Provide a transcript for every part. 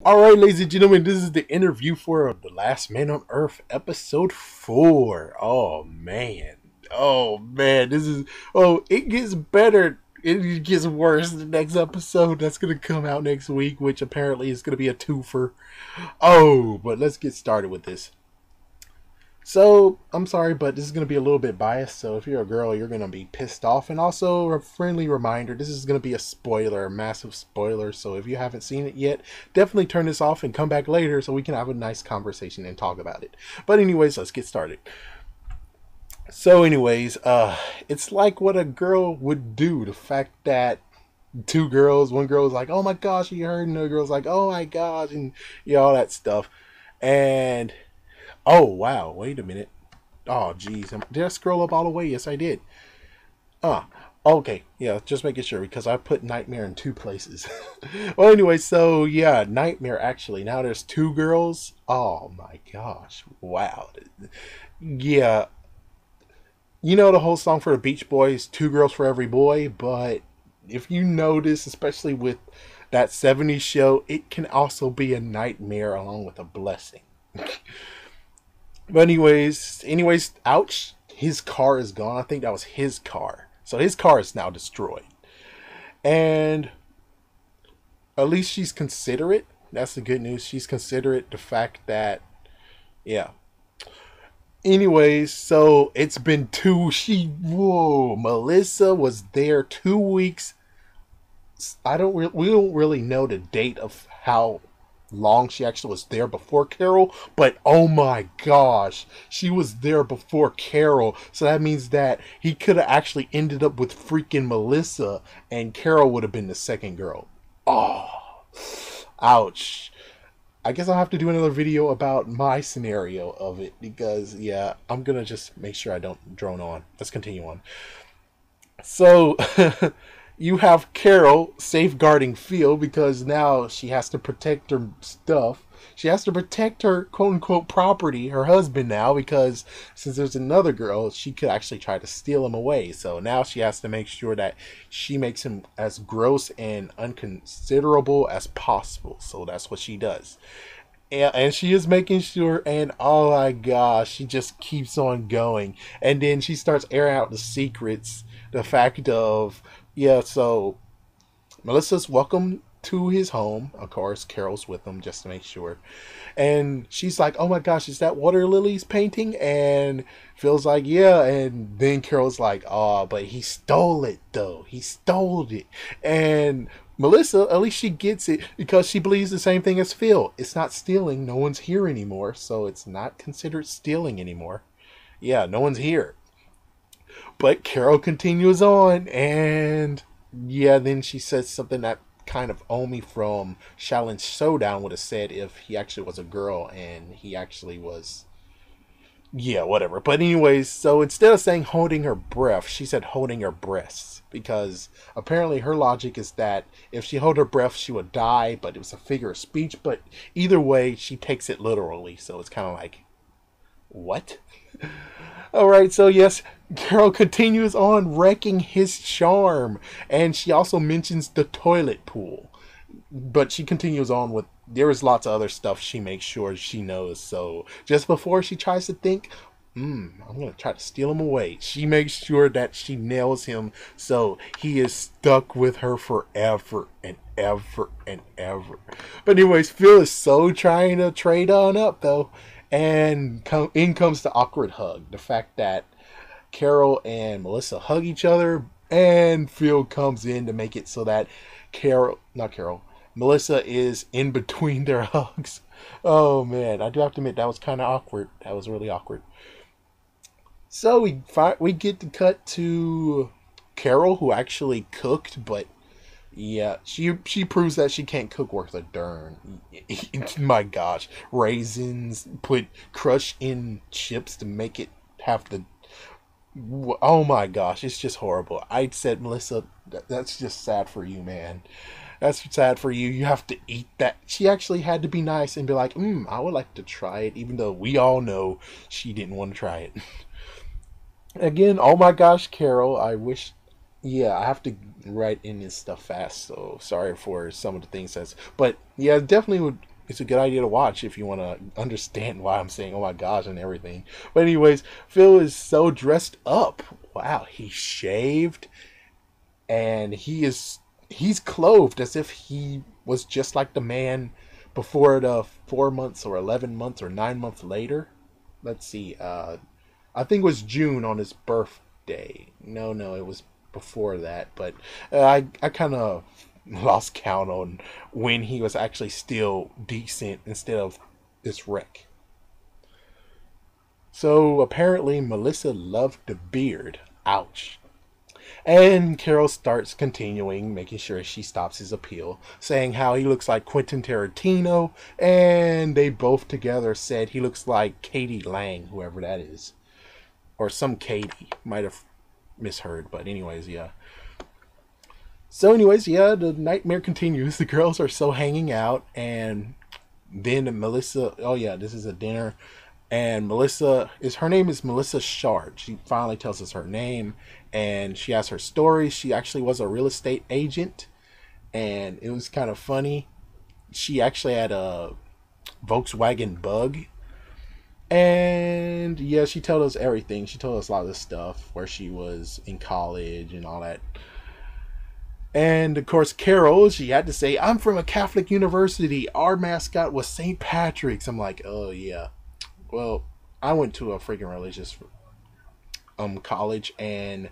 All right, ladies and gentlemen, this is the interview for The Last Man on Earth, episode 4. Oh man, it gets better. It gets worse. The next episode that's gonna come out next week, which apparently is gonna be a twofer. Oh, but let's get started with this. So, I'm sorry, but this is going to be a little bit biased. So, if you're a girl, you're going to be pissed off. And also, a friendly reminder this is going to be a spoiler, a massive spoiler. So, if you haven't seen it yet, definitely turn this off and come back later so we can have a nice conversation and talk about it. But, anyways, let's get started. It's like what a girl would do. The fact that two girls, one girl was like, oh my gosh, you heard? And the other girl's like, oh my gosh, and all that stuff. And oh wow, wait a minute. Oh geez, did I scroll up all the way? Yes, I did. Ah, okay, yeah, just making sure because I put Nightmare in two places. Well, anyway, so yeah, Nightmare actually. Now there's two girls. Oh my gosh, wow. Yeah, you know the whole song for the Beach Boys, two girls for every boy. But if you notice, especially with that '70s show, it can also be a nightmare along with a blessing. But ouch. His car is gone. I think that was his car. So his car is now destroyed. And at least she's considerate. That's the good news. She's considerate. The fact that, yeah. Anyways, so it's been Melissa was there 2 weeks. We don't really know the date of how long she actually was there before Carol, but oh my gosh, she was there before Carol. So that means that he could have actually ended up with freaking Melissa, and Carol would have been the second girl. Oh, ouch. I guess I'll have to do another video about my scenario of it because, yeah, I'm gonna just make sure I don't drone on. Let's continue on. So, you have Carol safeguarding Phil because now she has to protect her stuff. She has to protect her quote unquote property, her husband now, because since there's another girl, she could actually try to steal him away. So now she has to make sure that she makes him as gross and unconsiderable as possible. So that's what she does. And she is making sure, and oh my gosh, she just keeps on going. And then she starts airing out the secrets. The fact of, yeah, so Melissa's welcome to his home. Of course, Carol's with them just to make sure. And she's like, oh my gosh, is that Water Lily's painting? And Phil's like, yeah. And then Carol's like, oh, but he stole it though. He stole it. And Melissa, at least she gets it because she believes the same thing as Phil. It's not stealing. No one's here anymore. So it's not considered stealing anymore. Yeah, no one's here. But Carol continues on, and yeah, then she says something that kind of Omi from Shaolin Showdown would have said if he actually was a girl and he actually was. Yeah, whatever. But anyways, so instead of saying holding her breath, she said holding her breasts. Because apparently her logic is that if she held her breath, she would die, but it was a figure of speech. But either way, she takes it literally. So it's kind of like, what? Alright, so yes, Carol continues on wrecking his charm. And she also mentions the toilet pool. But she continues on with, there is lots of other stuff she makes sure she knows. So just before she tries to think, I'm going to try to steal him away, she makes sure that she nails him so he is stuck with her forever and ever and ever. But anyways, Phil is so trying to trade on up though. And in comes the awkward hug. The fact that Carol and Melissa hug each other, and Phil comes in to make it so that Melissa is in between their hugs. Oh man, I do have to admit that was kind of awkward. That was really awkward. So we get to cut to Carol, who actually cooked, but yeah, she proves that she can't cook worth a darn. My gosh, raisins put crushed in chips to make it have the. Oh my gosh, it's just horrible. I said, Melissa, that's just sad for you, man. That's sad for you. You have to eat that. She actually had to be nice and be like, I would like to try it, even though we all know she didn't want to try it. Again, oh my gosh, Carol, I wish. Yeah, I have to write in this stuff fast, so sorry for some of the things but yeah, definitely would it's a good idea to watch if you want to understand why I'm saying oh my gosh and everything. But anyways, Phil is so dressed up. Wow, he's shaved and he's clothed as if he was just like the man before the 4 months or 11 months or 9 months later. Let's see. I think it was June on his birthday. No, it was before that. But I kind of lost count on when he was actually still decent instead of this wreck. So apparently Melissa loved the beard. Ouch. And Carol starts continuing, making sure she stops his appeal, saying how he looks like Quentin Tarantino, and they both together said he looks like Katie Lang, whoever that is. Or some Katie. Might have misheard, but anyways, yeah. So anyways, yeah, the nightmare continues. The girls are still hanging out, and then Melissa, oh yeah, this is a dinner. And her name is Melissa Shard. She finally tells us her name, and she has her story. She actually was a real estate agent, and it was kind of funny. She actually had a Volkswagen Bug, and yeah, she told us everything. She told us a lot of the stuff where she was in college and all that. And of course, Carol, she had to say, "I'm from a Catholic university. Our mascot was St. Patrick's." I'm like, oh yeah. Well, I went to a freaking religious college, and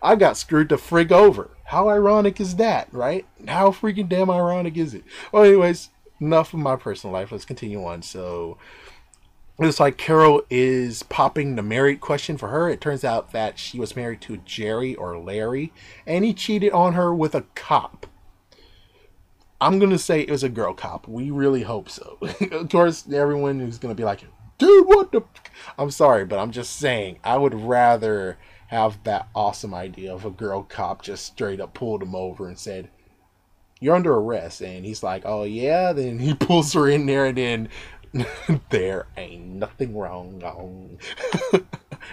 I got screwed the frig over. How ironic is that, right? How freaking damn ironic is it? Well, anyways, enough of my personal life. Let's continue on. So, it's like Carol is popping the married question for her. It turns out that she was married to Jerry or Larry, and he cheated on her with a cop. I'm going to say it was a girl cop. We really hope so. Of course, everyone is going to be like, dude, what the... I'm sorry, but I'm just saying, I would rather have that awesome idea of a girl cop just straight up pulled him over and said, "You're under arrest." And he's like, "Oh yeah?" Then he pulls her in there, and then there ain't nothing wrong.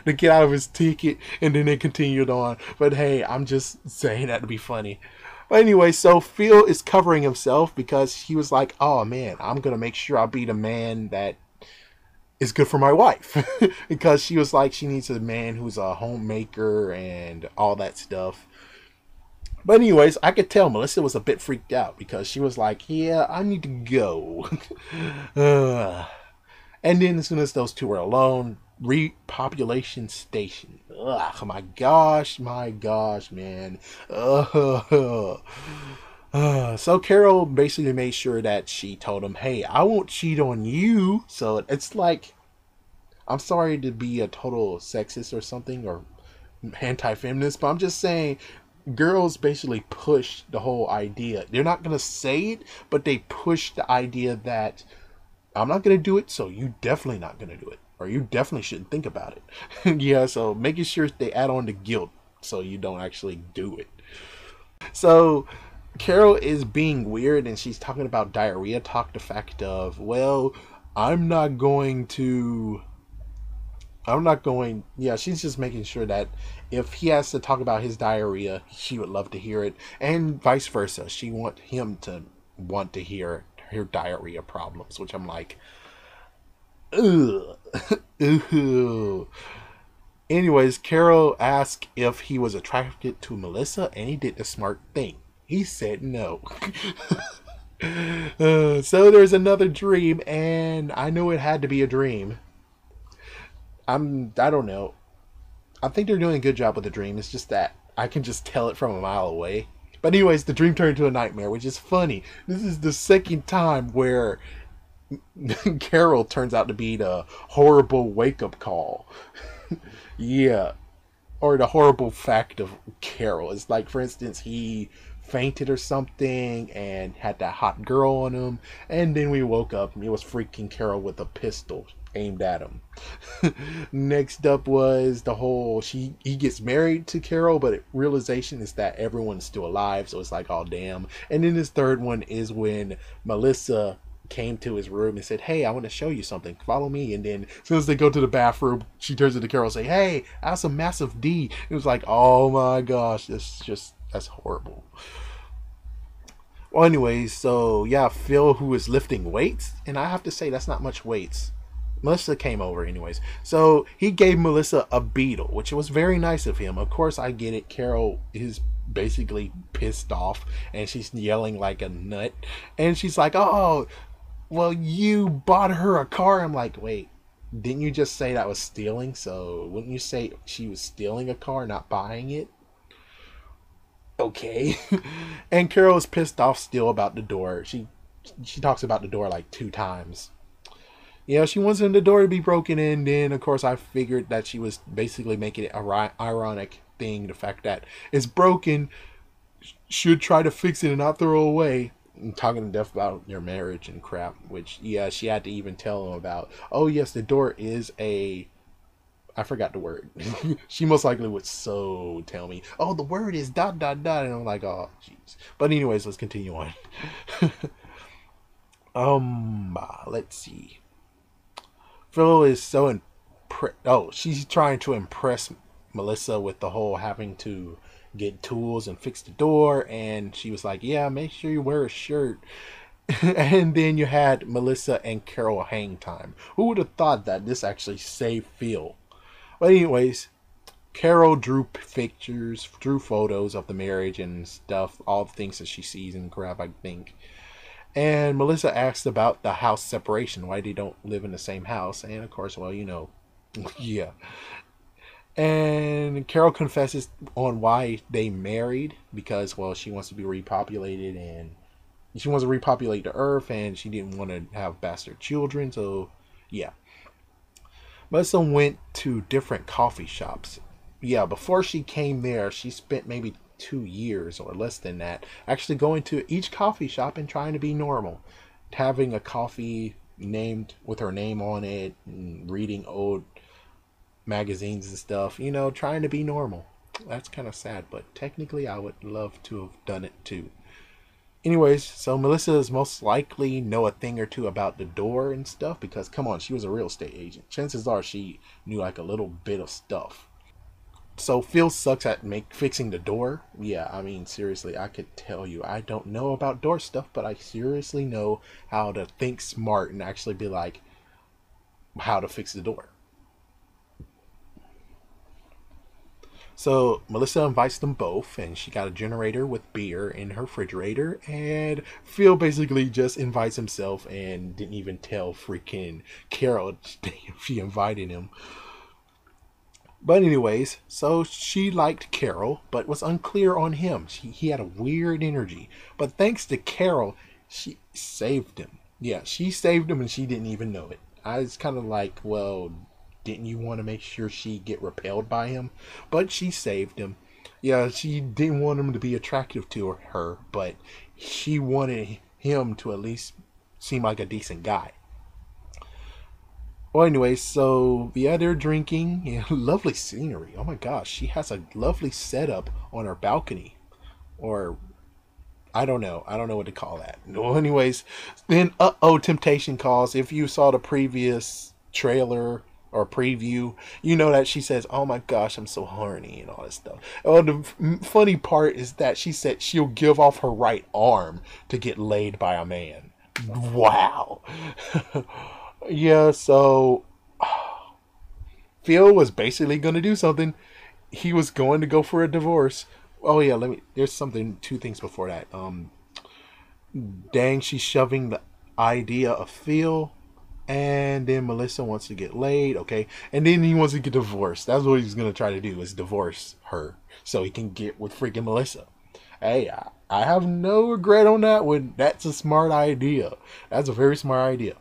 To get out of his ticket, and then they continued on. But hey, I'm just saying that to be funny. But anyway, so Phil is covering himself because he was like, "Oh man, I'm gonna make sure I be the man that is good for my wife." Because she was like, she needs a man who's a homemaker and all that stuff. But anyways, I could tell Melissa was a bit freaked out because she was like, "Yeah, I need to go." And then as soon as those two were alone, repopulation station. Ugh, my gosh, man. So Carol basically made sure that she told him, "Hey, I won't cheat on you." So it's like, I'm sorry to be a total sexist or something, or anti-feminist, but I'm just saying, girls basically push the whole idea. They're not going to say it, but they push the idea that I'm not going to do it, so you definitely not going to do it. Or you definitely shouldn't think about it. Yeah, so making sure they add on the guilt so you don't actually do it. So Carol is being weird, and she's talking about diarrhea talk, the fact of, well, yeah, she's just making sure that if he has to talk about his diarrhea, she would love to hear it, and vice versa. She want him to want to hear her diarrhea problems, which I'm like, ugh. Ooh. Anyways, Carol asked if he was attracted to Melissa, and he did the smart thing. He said no. So there's another dream, and I know it had to be a dream. I don't know. I think they're doing a good job with the dream. It's just that I can just tell it from a mile away. But anyways, the dream turned into a nightmare, which is funny. This is the second time where Carol turns out to be the horrible wake-up call. Yeah. Or the horrible fact of Carol. It's like, for instance, he fainted or something and had that hot girl on him, and then we woke up and it was freaking Carol with a pistol aimed at him. Next up was the whole, he gets married to Carol, but realization is that everyone's still alive, so it's like, oh damn. And then this third one is when Melissa came to his room and said, "Hey, I want to show you something, follow me." And then as soon as they go to the bathroom, she turns to Carol and say, "Hey, that's a massive D." It was like, oh my gosh, that's horrible. Well, anyways, so yeah, Phil, who was lifting weights, and I have to say that's not much weights. Melissa came over anyways. So he gave Melissa a beetle, which was very nice of him. Of course, I get it. Carol is basically pissed off and she's yelling like a nut. And she's like, oh, well, you bought her a car. I'm like, wait, didn't you just say that was stealing? So wouldn't you say she was stealing a car, not buying it? Okay. And Carol is pissed off still about the door. She talks about the door like 2 times. Yeah, she wants the door to be broken in. Then, of course, I figured that she was basically making it a ironic thing. The fact that it's broken, should try to fix it and not throw it away. And talking to Death about their marriage and crap, which, yeah, she had to even tell him about. Oh, yes, the door is a. I forgot the word. She most likely would so tell me, oh, the word is dot dot dot. And I'm like, oh, jeez. But, anyways, let's continue on. Let's see. Phil is so she's trying to impress Melissa with the whole having to get tools and fix the door, and she was like, yeah, make sure you wear a shirt. And then you had Melissa and Carol hang time. Who would have thought that this actually saved Phil? But anyways, Carol drew pictures, drew photos of the marriage and stuff, all the things that she sees and crap, I think. And Melissa asked about the house separation, why they don't live in the same house. And of course, well, yeah. And Carol confesses on why they married because, well, she wants to be repopulated and she wants to repopulate the earth and she didn't want to have bastard children. So, yeah. Melissa went to different coffee shops. Yeah, before she came there, she spent maybe 2 years or less than that actually going to each coffee shop and trying to be normal, having a coffee named with her name on it and reading old magazines and stuff, trying to be normal. That's kind of sad, but technically I would love to have done it too. Anyways, so Melissa is most likely know a thing or two about the door and stuff because, come on, she was a real estate agent. Chances are she knew like a little bit of stuff. So Phil sucks at fixing the door. Yeah, I mean, seriously, I could tell you I don't know about door stuff, but I seriously know how to think smart and actually be like, how to fix the door. So Melissa invites them both, and she got a generator with beer in her refrigerator. And Phil basically just invites himself and didn't even tell freaking Carol she invited him. But anyways, so she liked Carol, but was unclear on him. He had a weird energy. But thanks to Carol, she saved him. Yeah, she saved him and she didn't even know it. I was kind of like, well, didn't you want to make sure she get repelled by him? But she saved him. Yeah, she didn't want him to be attractive to her, but she wanted him to at least seem like a decent guy. Well, anyway, so yeah, they're drinking. Yeah, lovely scenery. Oh my gosh, she has a lovely setup on her balcony, or I don't know. I don't know what to call that. Well, anyways, then temptation calls. If you saw the previous trailer or preview, you know that she says, "Oh my gosh, I'm so horny" and all this stuff. Oh, the funny part is that she said she'll give off her right arm to get laid by a man. Wow. Yeah, so Phil was basically going to do something. He was going to go for a divorce. Oh yeah, there's two things before that. Dang, she's shoving the idea of Phil, and then Melissa wants to get laid, okay? And then he wants to get divorced. That's what he's going to try to do, is divorce her so he can get with freaking Melissa. Hey, I have no regret on that one. That's a smart idea. That's a very smart idea.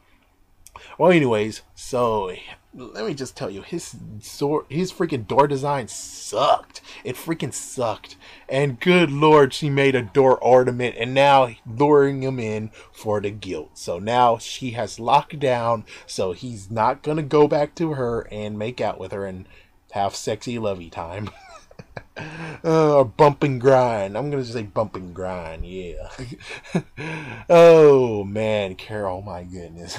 Well, anyways, so let me just tell you, his freaking door design sucked. It freaking sucked. And good lord, she made a door ornament and now luring him in for the guilt. So now she has locked down, so he's not going to go back to her and make out with her and have sexy lovey time. Bump and grind. I'm going to say bump and grind, yeah. Oh, man, Carol, my goodness.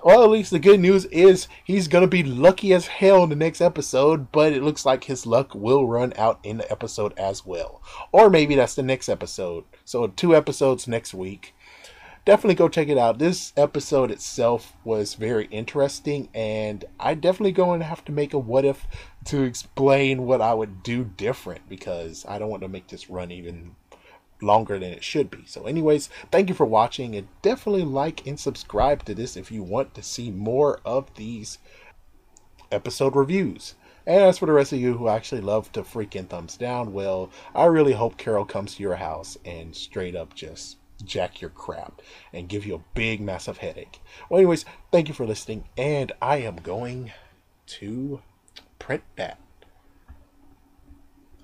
Well, at least the good news is he's gonna be lucky as hell in the next episode, but it looks like his luck will run out in the episode as well. Or maybe that's the next episode. So 2 episodes next week. Definitely go check it out. This episode itself was very interesting, and I definitely going to have to make a what if to explain what I would do different, because I don't want to make this run even longer than it should be. So anyways, thank you for watching, and definitely like and subscribe to this if you want to see more of these episode reviews. And as for the rest of you who actually love to freaking thumbs down, well, I really hope Carol comes to your house and straight up just jack your crap and give you a big massive headache. Well, anyways, thank you for listening, and I am going to print that.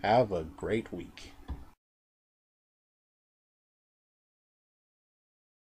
Have a great week.